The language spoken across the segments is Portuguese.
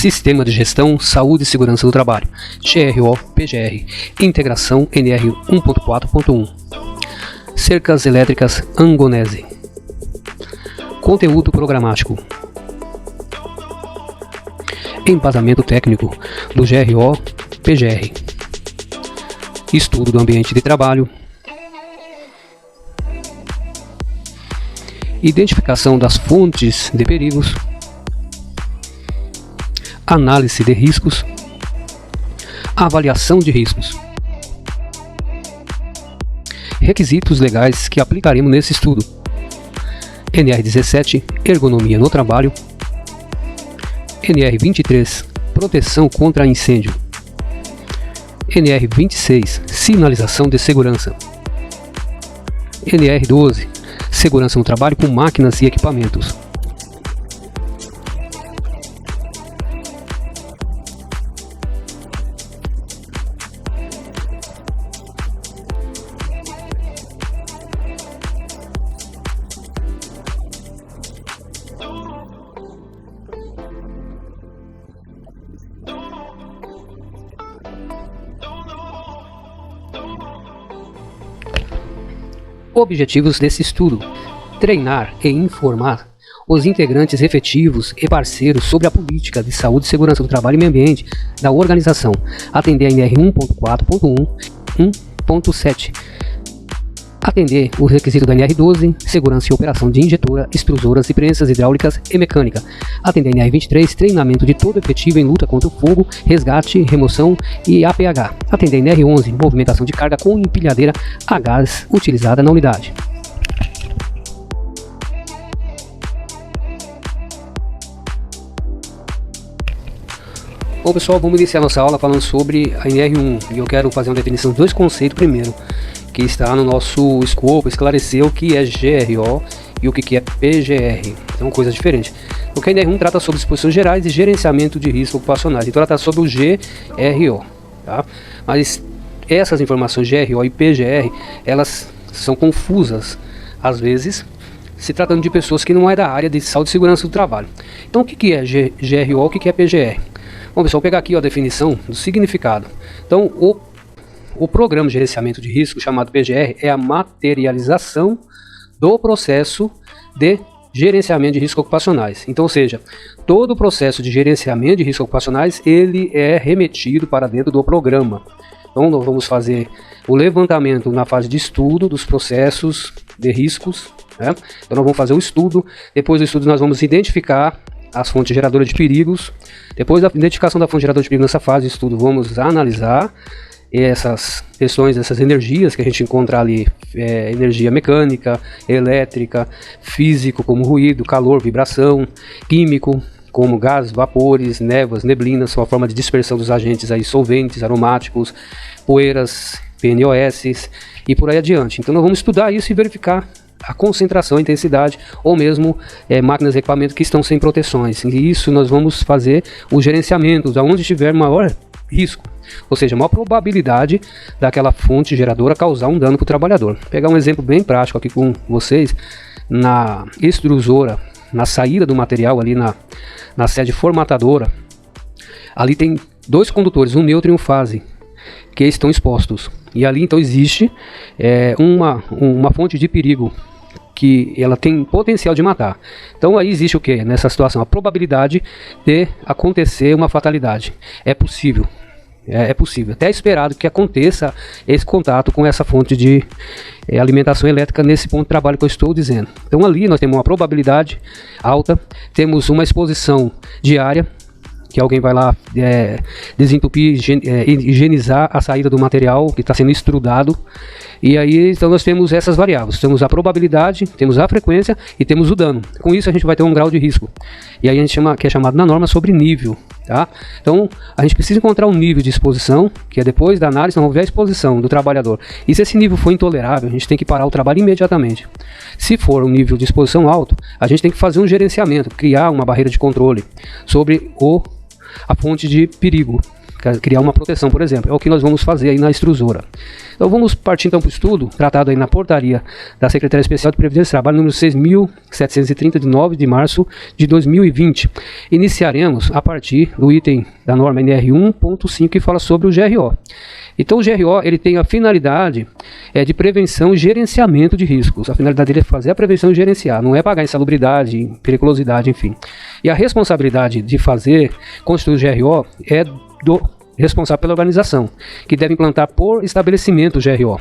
Sistema de Gestão, Saúde e Segurança do Trabalho, GRO-PGR, Integração NR 1.4.1, Cercas Elétricas Angonese, Conteúdo Programático, Embasamento Técnico do GRO-PGR, Estudo do Ambiente de Trabalho, Identificação das fontes de perigos, Análise de riscos, Avaliação de riscos. Requisitos legais que aplicaremos nesse estudo: NR17, Ergonomia no Trabalho, NR23, Proteção contra incêndio, NR26, Sinalização de segurança, NR12, Segurança no trabalho com máquinas e equipamentos. Objetivos desse estudo: treinar e informar os integrantes efetivos e parceiros sobre a política de saúde e segurança do trabalho e meio ambiente da organização, atender a NR 1.4.1, 1.7, atender o requisito da NR12, segurança e operação de injetora, extrusoras e prensas hidráulicas e mecânica, atender a NR23, treinamento de todo efetivo em luta contra o fogo, resgate, remoção e APH, atender a NR11, movimentação de carga com empilhadeira a gás utilizada na unidade. Bom pessoal, vamos iniciar nossa aula falando sobre a NR1 e eu quero fazer uma definição de dois conceitos primeiro, que está no nosso escopo, esclarecer o que é GRO e o que é PGR, são coisas diferentes. O que a NR1 trata sobre disposições gerais e gerenciamento de riscos ocupacionais, então ela trata sobre o GRO, tá? Mas essas informações GRO e PGR, elas são confusas, às vezes, se tratando de pessoas que não é da área de saúde e segurança do trabalho. Então o que é GRO, o que é PGR? Bom pessoal, vou pegar aqui a definição do significado. Então o Programa de Gerenciamento de Risco, chamado PGR, é a materialização do processo de gerenciamento de riscos ocupacionais. Então, ou seja, todo o processo de gerenciamento de riscos ocupacionais, ele é remetido para dentro do programa. Então, nós vamos fazer o levantamento na fase de estudo dos processos de riscos, né? Então, nós vamos fazer o estudo. Depois do estudo, nós vamos identificar as fontes geradoras de perigos. Depois da identificação da fonte geradora de perigo nessa fase de estudo, vamos analisar essas questões, essas energias que a gente encontra ali, energia mecânica, elétrica, físico como ruído, calor, vibração, químico como gases, vapores, névoas, neblinas, são a forma de dispersão dos agentes aí, solventes, aromáticos, poeiras, PNOS e por aí adiante. Então nós vamos estudar isso e verificar a concentração, a intensidade ou mesmo máquinas e equipamentos que estão sem proteções. E isso nós vamos fazer o gerenciamento de onde tiver maior risco, ou seja, maior probabilidade daquela fonte geradora causar um dano para o trabalhador. Vou pegar um exemplo bem prático aqui com vocês. Na extrusora, na saída do material ali na sede formatadora, ali tem dois condutores, um neutro e um fase, que estão expostos. E ali então existe uma fonte de perigo que ela tem potencial de matar. Então aí existe o que nessa situação? A probabilidade de acontecer uma fatalidade. É possível. É possível, até esperado que aconteça esse contato com essa fonte de alimentação elétrica nesse ponto de trabalho que eu estou dizendo. Então ali nós temos uma probabilidade alta, temos uma exposição diária, que alguém vai lá desentupir, higienizar a saída do material que está sendo extrudado. E aí então nós temos essas variáveis, temos a probabilidade, temos a frequência e temos o dano. Com isso a gente vai ter um grau de risco. E aí a gente chama, que é chamado na norma sobre nível, tá? Então a gente precisa encontrar um nível de exposição, que é depois da análise, nós vamos ver a exposição do trabalhador. E se esse nível for intolerável, a gente tem que parar o trabalho imediatamente. Se for um nível de exposição alto, a gente tem que fazer um gerenciamento, criar uma barreira de controle sobre a fonte de perigo. criar uma proteção, por exemplo. É o que nós vamos fazer aí na extrusora. Então vamos partir então para o estudo, tratado aí na portaria da Secretaria Especial de Previdência e Trabalho, número 6.730, de 9 de março de 2020. Iniciaremos a partir do item da norma NR 1.5, que fala sobre o GRO. Então o GRO ele tem a finalidade de prevenção e gerenciamento de riscos. A finalidade dele é fazer a prevenção e gerenciar, não é pagar insalubridade, periculosidade, enfim. E a responsabilidade de constituir o GRO é do responsável pela organização, que deve implantar por estabelecimento o GRO.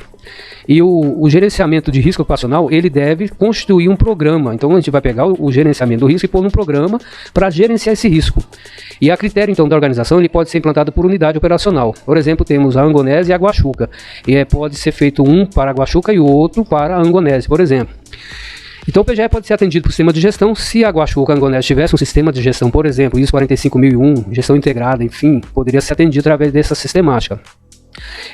E o gerenciamento de risco ocupacional, ele deve constituir um programa. Então a gente vai pegar o gerenciamento do risco e pôr num programa para gerenciar esse risco. E a critério então da organização, ele pode ser implantado por unidade operacional. Por exemplo, temos a Angonese e a Guaxuca. E pode ser feito um para a Guaxuca e o outro para a Angonese, por exemplo. Então o PGE pode ser atendido por sistema de gestão se a Guaxuca Angonese tivesse um sistema de gestão, por exemplo, ISO 45001, gestão integrada, enfim, poderia ser atendido através dessa sistemática.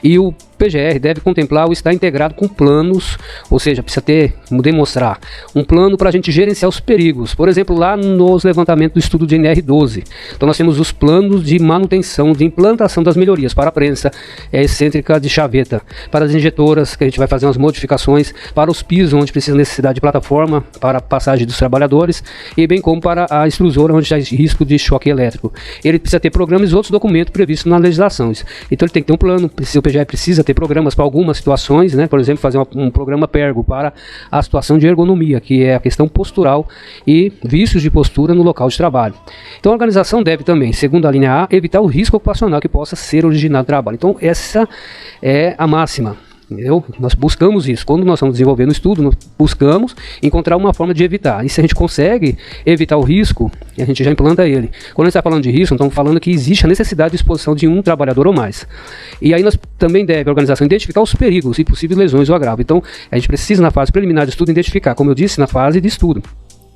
E o PGR deve contemplar o estar integrado com planos, ou seja, precisa demonstrar um plano para a gente gerenciar os perigos. Por exemplo, lá nos levantamentos do estudo de NR12, então nós temos os planos de manutenção, de implantação das melhorias para a prensa excêntrica de chaveta, para as injetoras, que a gente vai fazer umas modificações, para os pisos, onde precisa necessidade de plataforma para a passagem dos trabalhadores, e bem como para a extrusora, onde há risco de choque elétrico. Ele precisa ter programas e outros documentos previstos nas legislações. Então ele tem que ter um plano, o PGR precisa ter programas para algumas situações, né? Por exemplo, fazer um programa PERGO para a situação de ergonomia, que é a questão postural e vícios de postura no local de trabalho. Então a organização deve também, segundo a linha A, evitar o risco ocupacional que possa ser originado do trabalho. Então essa é a máxima. Entendeu? Nós buscamos isso. Quando nós estamos desenvolvendo o estudo, nós buscamos encontrar uma forma de evitar. E se a gente consegue evitar o risco, a gente já implanta ele. Quando a gente está falando de risco, estamos falando que existe a necessidade de exposição de um trabalhador ou mais. E aí nós também deve a organização identificar os perigos e possíveis lesões ou agravo. Então a gente precisa, na fase preliminar de estudo, identificar, como eu disse, na fase de estudo.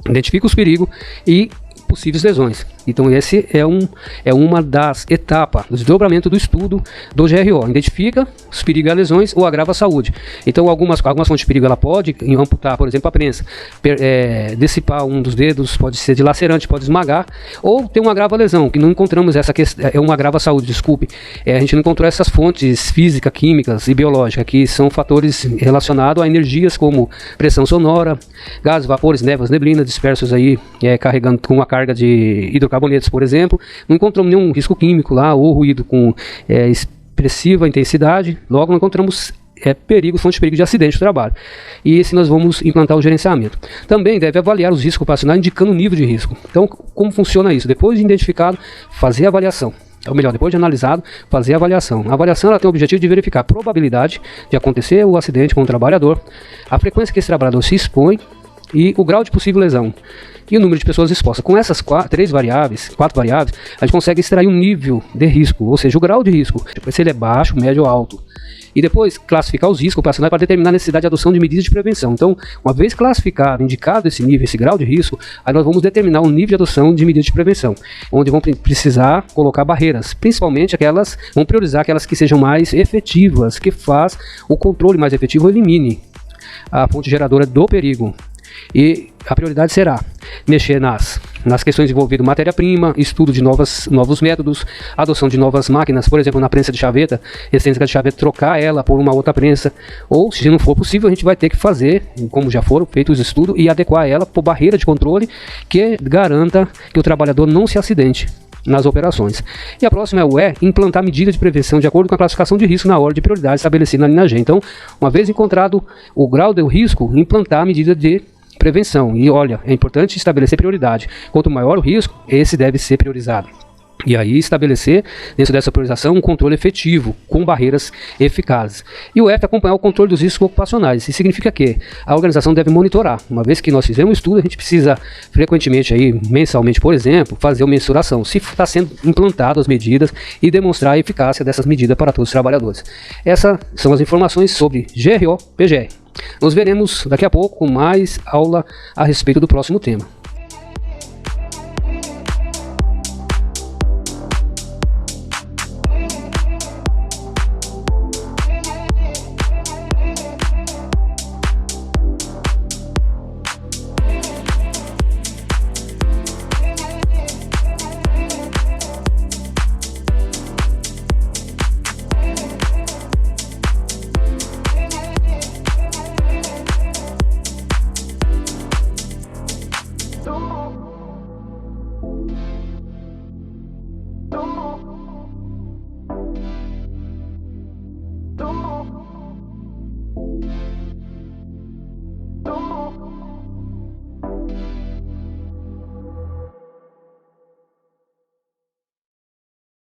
Identifica os perigos e possíveis lesões. Então esse é uma das etapas do desdobramento do estudo do GRO. Identifica os perigos e lesões ou agrava a saúde. Então algumas fontes de perigo ela pode amputar, por exemplo, a prensa, dissipar um dos dedos, pode ser dilacerante, pode esmagar, ou tem um agravo à lesão, que não encontramos essa questão, é um agravo à saúde, desculpe. A gente não encontrou essas fontes físicas, químicas e biológicas, que são fatores relacionados a energias como pressão sonora, gases, vapores, névoas, neblinas dispersos aí, carregando com uma carga de hidrocarbonetos, por exemplo. Não encontramos nenhum risco químico lá, ou ruído com expressiva intensidade. Logo não encontramos fontes de perigo de acidente do trabalho. E esse nós vamos implantar o gerenciamento. Também deve avaliar os riscos ocupacionais indicando o nível de risco. Então, como funciona isso? Depois de identificado, fazer a avaliação. Ou melhor, depois de analisado, fazer a avaliação. A avaliação ela tem o objetivo de verificar a probabilidade de acontecer o acidente com o trabalhador, a frequência que esse trabalhador se expõe e o grau de possível lesão e o número de pessoas expostas. Com essas quatro variáveis, a gente consegue extrair um nível de risco, ou seja, o grau de risco, se ele é baixo, médio ou alto. E depois classificar os riscos operacionais para determinar a necessidade de adoção de medidas de prevenção. Então, uma vez classificado, indicado esse nível, esse grau de risco, aí nós vamos determinar o nível de adoção de medidas de prevenção, onde vão precisar colocar barreiras, principalmente vão priorizar aquelas que sejam mais efetivas, que faz o controle mais efetivo, elimine a fonte geradora do perigo. E a prioridade será mexer nas questões envolvendo matéria-prima, estudo de novos métodos, adoção de novas máquinas, por exemplo, na prensa de chaveta, excêntrica de chaveta, trocar ela por uma outra prensa, ou se não for possível, a gente vai ter que fazer, como já foram feitos os estudos, e adequar ela por barreira de controle que garanta que o trabalhador não se acidente nas operações. E a próxima é o implantar medidas de prevenção de acordo com a classificação de risco na ordem de prioridade estabelecida na linha G. Então, uma vez encontrado o grau do risco, implantar a medida de prevenção. E olha, é importante estabelecer prioridade. Quanto maior o risco, esse deve ser priorizado. E aí estabelecer, dentro dessa priorização, um controle efetivo, com barreiras eficazes. E o F é acompanhar o controle dos riscos ocupacionais. Isso significa que a organização deve monitorar. Uma vez que nós fizemos um estudo, a gente precisa frequentemente, mensalmente, por exemplo, fazer uma mensuração, se está sendo implantadas as medidas e demonstrar a eficácia dessas medidas para todos os trabalhadores. Essas são as informações sobre GRO-PGR. Nos veremos daqui a pouco com mais aula a respeito do próximo tema.